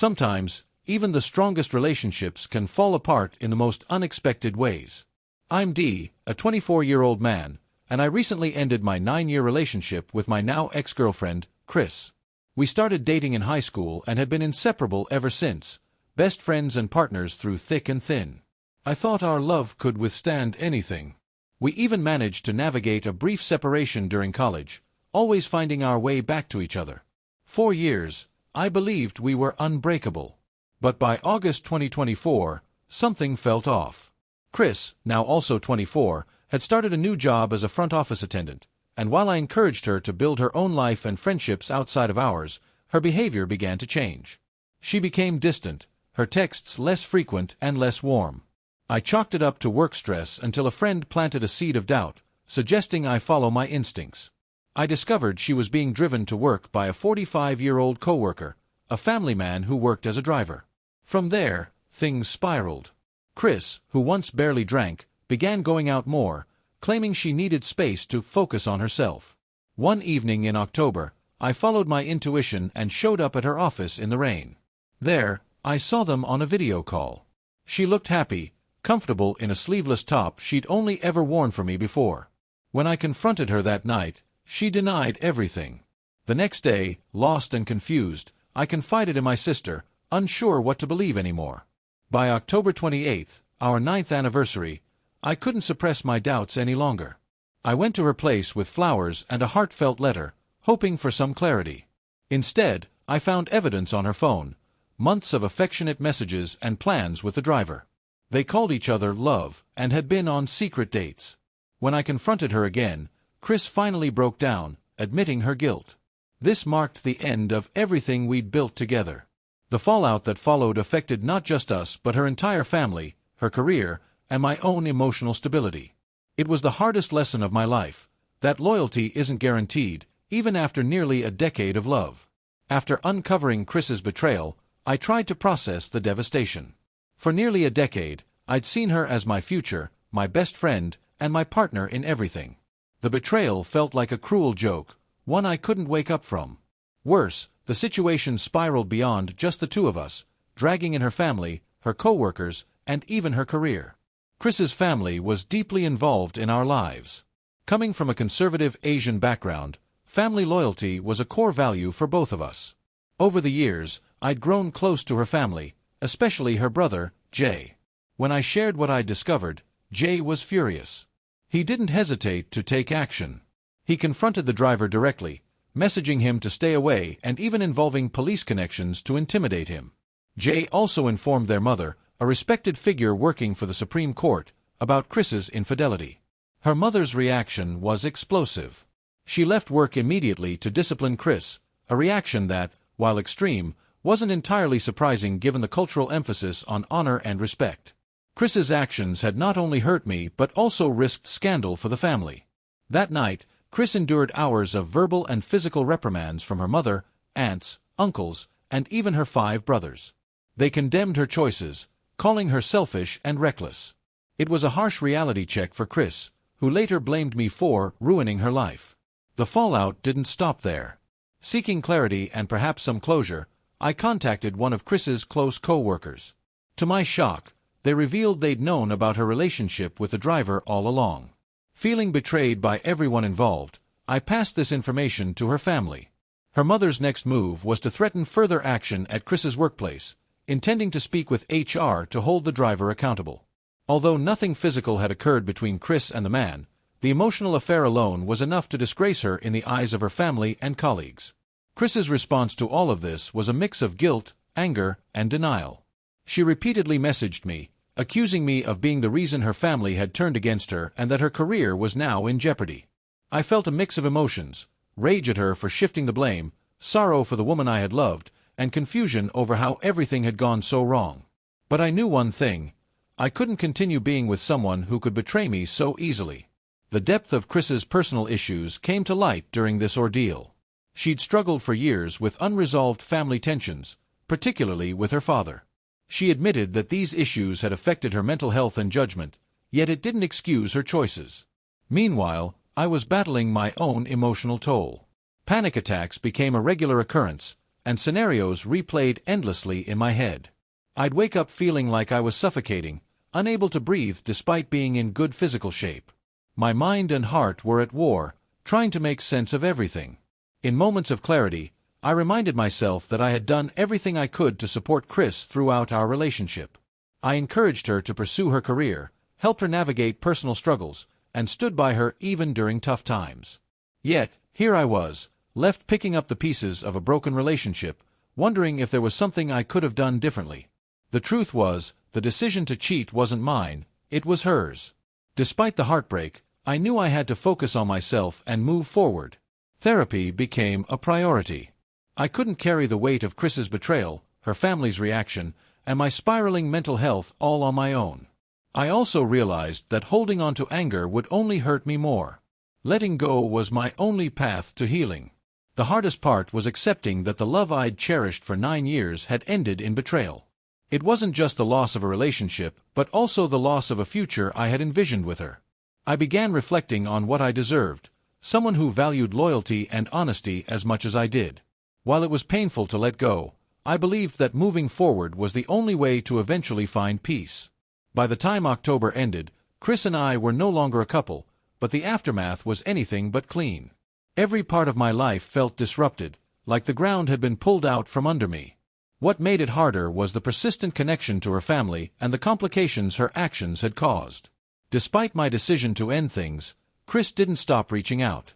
Sometimes, even the strongest relationships can fall apart in the most unexpected ways. I'm Dee, a 24-year-old man, and I recently ended my 9-year relationship with my now ex-girlfriend, Chris. We started dating in high school and have been inseparable ever since, best friends and partners through thick and thin. I thought our love could withstand anything. We even managed to navigate a brief separation during college, always finding our way back to each other. 4 years, I believed we were unbreakable. But by August 2024, something felt off. Chris, now also 24, had started a new job as a front office attendant, and while I encouraged her to build her own life and friendships outside of ours, her behavior began to change. She became distant, her texts less frequent and less warm. I chalked it up to work stress until a friend planted a seed of doubt, suggesting I follow my instincts. I discovered she was being driven to work by a 45-year-old coworker, a family man who worked as a driver. From there, things spiraled. Chris, who once barely drank, began going out more, claiming she needed space to focus on herself. One evening in October, I followed my intuition and showed up at her office in the rain. There, I saw them on a video call. She looked happy, comfortable in a sleeveless top she'd only ever worn for me before. When I confronted her that night, she denied everything. The next day, lost and confused, I confided in my sister, unsure what to believe anymore. By October 28th, our 9th anniversary, I couldn't suppress my doubts any longer. I went to her place with flowers and a heartfelt letter, hoping for some clarity. Instead, I found evidence on her phone, months of affectionate messages and plans with the driver. They called each other love and had been on secret dates. When I confronted her again, Chris finally broke down, admitting her guilt. This marked the end of everything we'd built together. The fallout that followed affected not just us but her entire family, her career, and my own emotional stability. It was the hardest lesson of my life, that loyalty isn't guaranteed, even after nearly a decade of love. After uncovering Chris's betrayal, I tried to process the devastation. For nearly a decade, I'd seen her as my future, my best friend, and my partner in everything. The betrayal felt like a cruel joke, one I couldn't wake up from. Worse, the situation spiraled beyond just the two of us, dragging in her family, her coworkers, and even her career. Chris's family was deeply involved in our lives. Coming from a conservative Asian background, family loyalty was a core value for both of us. Over the years, I'd grown close to her family, especially her brother, Jay. When I shared what I'd discovered, Jay was furious. He didn't hesitate to take action. He confronted the driver directly, messaging him to stay away and even involving police connections to intimidate him. Jay also informed their mother, a respected figure working for the Supreme Court, about Chris's infidelity. Her mother's reaction was explosive. She left work immediately to discipline Chris, a reaction that, while extreme, wasn't entirely surprising given the cultural emphasis on honor and respect. Chris's actions had not only hurt me but also risked scandal for the family. That night, Chris endured hours of verbal and physical reprimands from her mother, aunts, uncles, and even her 5 brothers. They condemned her choices, calling her selfish and reckless. It was a harsh reality check for Chris, who later blamed me for ruining her life. The fallout didn't stop there. Seeking clarity and perhaps some closure, I contacted one of Chris's close co-workers. To my shock, they revealed they'd known about her relationship with the driver all along. Feeling betrayed by everyone involved, I passed this information to her family. Her mother's next move was to threaten further action at Chris's workplace, intending to speak with HR to hold the driver accountable. Although nothing physical had occurred between Chris and the man, the emotional affair alone was enough to disgrace her in the eyes of her family and colleagues. Chris's response to all of this was a mix of guilt, anger, and denial. She repeatedly messaged me, accusing me of being the reason her family had turned against her and that her career was now in jeopardy. I felt a mix of emotions, rage at her for shifting the blame, sorrow for the woman I had loved, and confusion over how everything had gone so wrong. But I knew one thing: I couldn't continue being with someone who could betray me so easily. The depth of Chris's personal issues came to light during this ordeal. She'd struggled for years with unresolved family tensions, particularly with her father. She admitted that these issues had affected her mental health and judgment, yet it didn't excuse her choices. Meanwhile, I was battling my own emotional toll. Panic attacks became a regular occurrence, and scenarios replayed endlessly in my head. I'd wake up feeling like I was suffocating, unable to breathe despite being in good physical shape. My mind and heart were at war, trying to make sense of everything. In moments of clarity, I reminded myself that I had done everything I could to support Chris throughout our relationship. I encouraged her to pursue her career, helped her navigate personal struggles, and stood by her even during tough times. Yet, here I was, left picking up the pieces of a broken relationship, wondering if there was something I could have done differently. The truth was, the decision to cheat wasn't mine, it was hers. Despite the heartbreak, I knew I had to focus on myself and move forward. Therapy became a priority. I couldn't carry the weight of Chris's betrayal, her family's reaction, and my spiraling mental health all on my own. I also realized that holding on to anger would only hurt me more. Letting go was my only path to healing. The hardest part was accepting that the love I'd cherished for 9 years had ended in betrayal. It wasn't just the loss of a relationship, but also the loss of a future I had envisioned with her. I began reflecting on what I deserved, someone who valued loyalty and honesty as much as I did. While it was painful to let go, I believed that moving forward was the only way to eventually find peace. By the time October ended, Chris and I were no longer a couple, but the aftermath was anything but clean. Every part of my life felt disrupted, like the ground had been pulled out from under me. What made it harder was the persistent connection to her family and the complications her actions had caused. Despite my decision to end things, Chris didn't stop reaching out.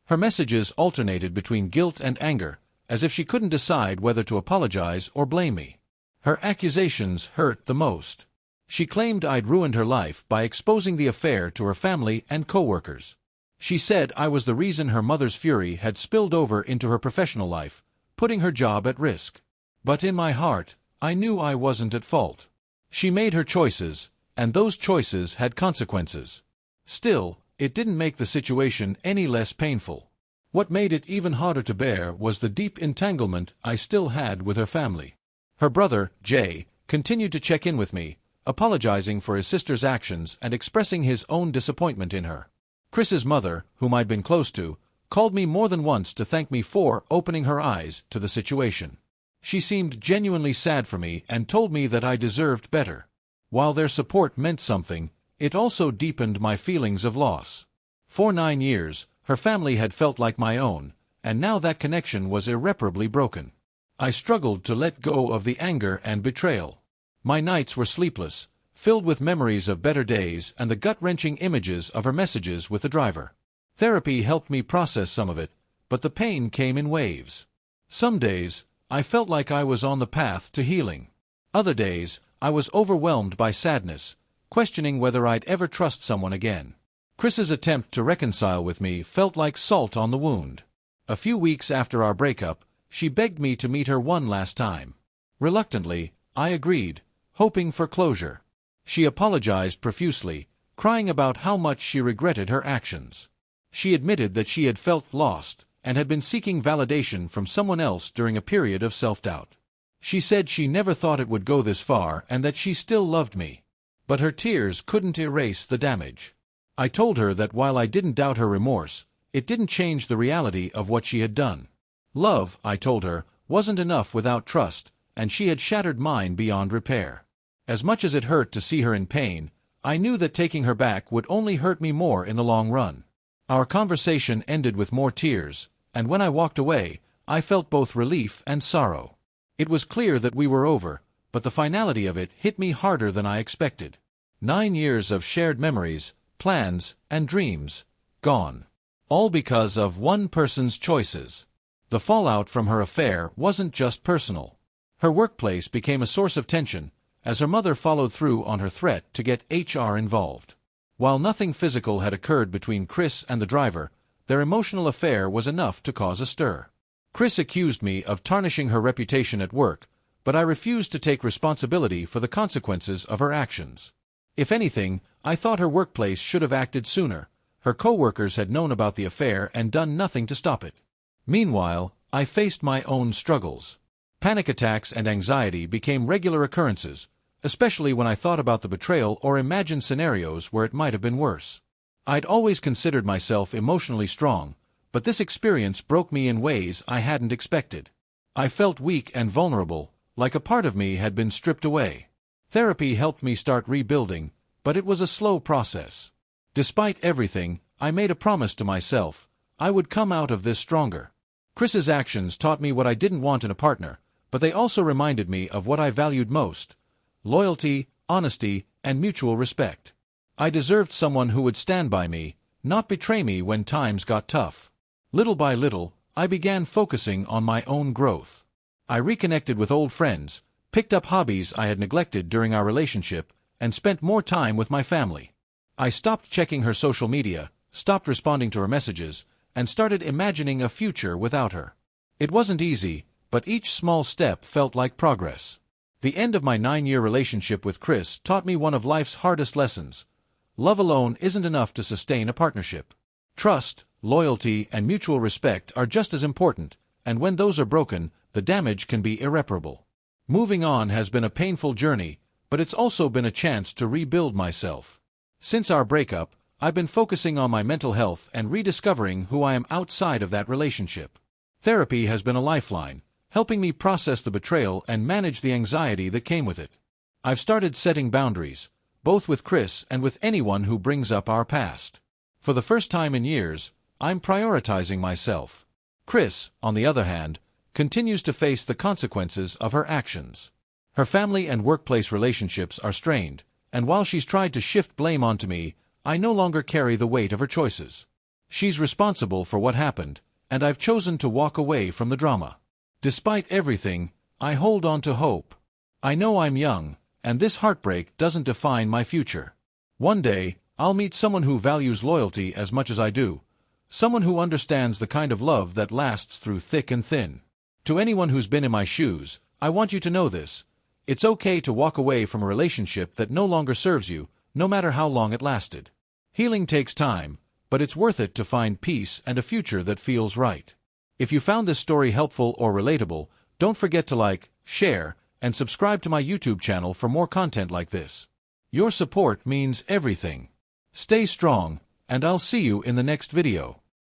Her messages alternated between guilt and anger, as if she couldn't decide whether to apologize or blame me. Her accusations hurt the most. She claimed I'd ruined her life by exposing the affair to her family and coworkers. She said I was the reason her mother's fury had spilled over into her professional life, putting her job at risk. But in my heart, I knew I wasn't at fault. She made her choices, and those choices had consequences. Still, it didn't make the situation any less painful. What made it even harder to bear was the deep entanglement I still had with her family. Her brother, Jay, continued to check in with me, apologizing for his sister's actions and expressing his own disappointment in her. Chris's mother, whom I'd been close to, called me more than once to thank me for opening her eyes to the situation. She seemed genuinely sad for me and told me that I deserved better. While their support meant something, it also deepened my feelings of loss. For 9 years, her family had felt like my own, and now that connection was irreparably broken. I struggled to let go of the anger and betrayal. My nights were sleepless, filled with memories of better days and the gut-wrenching images of her messages with the driver. Therapy helped me process some of it, but the pain came in waves. Some days, I felt like I was on the path to healing. Other days, I was overwhelmed by sadness, questioning whether I'd ever trust someone again. Chris's attempt to reconcile with me felt like salt on the wound. A few weeks after our breakup, she begged me to meet her one last time. Reluctantly, I agreed, hoping for closure. She apologized profusely, crying about how much she regretted her actions. She admitted that she had felt lost and had been seeking validation from someone else during a period of self-doubt. She said she never thought it would go this far and that she still loved me. But her tears couldn't erase the damage. I told her that while I didn't doubt her remorse, it didn't change the reality of what she had done. Love, I told her, wasn't enough without trust, and she had shattered mine beyond repair. As much as it hurt to see her in pain, I knew that taking her back would only hurt me more in the long run. Our conversation ended with more tears, and when I walked away, I felt both relief and sorrow. It was clear that we were over, but the finality of it hit me harder than I expected. 9 years of shared memories, plans, and dreams, gone. All because of one person's choices. The fallout from her affair wasn't just personal. Her workplace became a source of tension, as her mother followed through on her threat to get HR involved. While nothing physical had occurred between Chris and the driver, their emotional affair was enough to cause a stir. Chris accused me of tarnishing her reputation at work, but I refused to take responsibility for the consequences of her actions. If anything, I thought her workplace should have acted sooner. Her co-workers had known about the affair and done nothing to stop it. Meanwhile, I faced my own struggles. Panic attacks and anxiety became regular occurrences, especially when I thought about the betrayal or imagined scenarios where it might have been worse. I'd always considered myself emotionally strong, but this experience broke me in ways I hadn't expected. I felt weak and vulnerable, like a part of me had been stripped away. Therapy helped me start rebuilding, but it was a slow process. Despite everything, I made a promise to myself: I would come out of this stronger. Chris's actions taught me what I didn't want in a partner, but they also reminded me of what I valued most: loyalty, honesty, and mutual respect. I deserved someone who would stand by me, not betray me when times got tough. Little by little, I began focusing on my own growth. I reconnected with old friends, picked up hobbies I had neglected during our relationship, and spent more time with my family. I stopped checking her social media, stopped responding to her messages, and started imagining a future without her. It wasn't easy, but each small step felt like progress. The end of my 9-year relationship with Chris taught me one of life's hardest lessons: love alone isn't enough to sustain a partnership. Trust, loyalty, and mutual respect are just as important, and when those are broken, the damage can be irreparable. Moving on has been a painful journey, but it's also been a chance to rebuild myself. Since our breakup, I've been focusing on my mental health and rediscovering who I am outside of that relationship. Therapy has been a lifeline, helping me process the betrayal and manage the anxiety that came with it. I've started setting boundaries, both with Chris and with anyone who brings up our past. For the first time in years, I'm prioritizing myself. Chris, on the other hand, continues to face the consequences of her actions. Her family and workplace relationships are strained, and while she's tried to shift blame onto me, I no longer carry the weight of her choices. She's responsible for what happened, and I've chosen to walk away from the drama. Despite everything, I hold on to hope. I know I'm young, and this heartbreak doesn't define my future. One day, I'll meet someone who values loyalty as much as I do, someone who understands the kind of love that lasts through thick and thin. To anyone who's been in my shoes, I want you to know this: it's okay to walk away from a relationship that no longer serves you, no matter how long it lasted. Healing takes time, but it's worth it to find peace and a future that feels right. If you found this story helpful or relatable, don't forget to like, share, and subscribe to my YouTube channel for more content like this. Your support means everything. Stay strong, and I'll see you in the next video.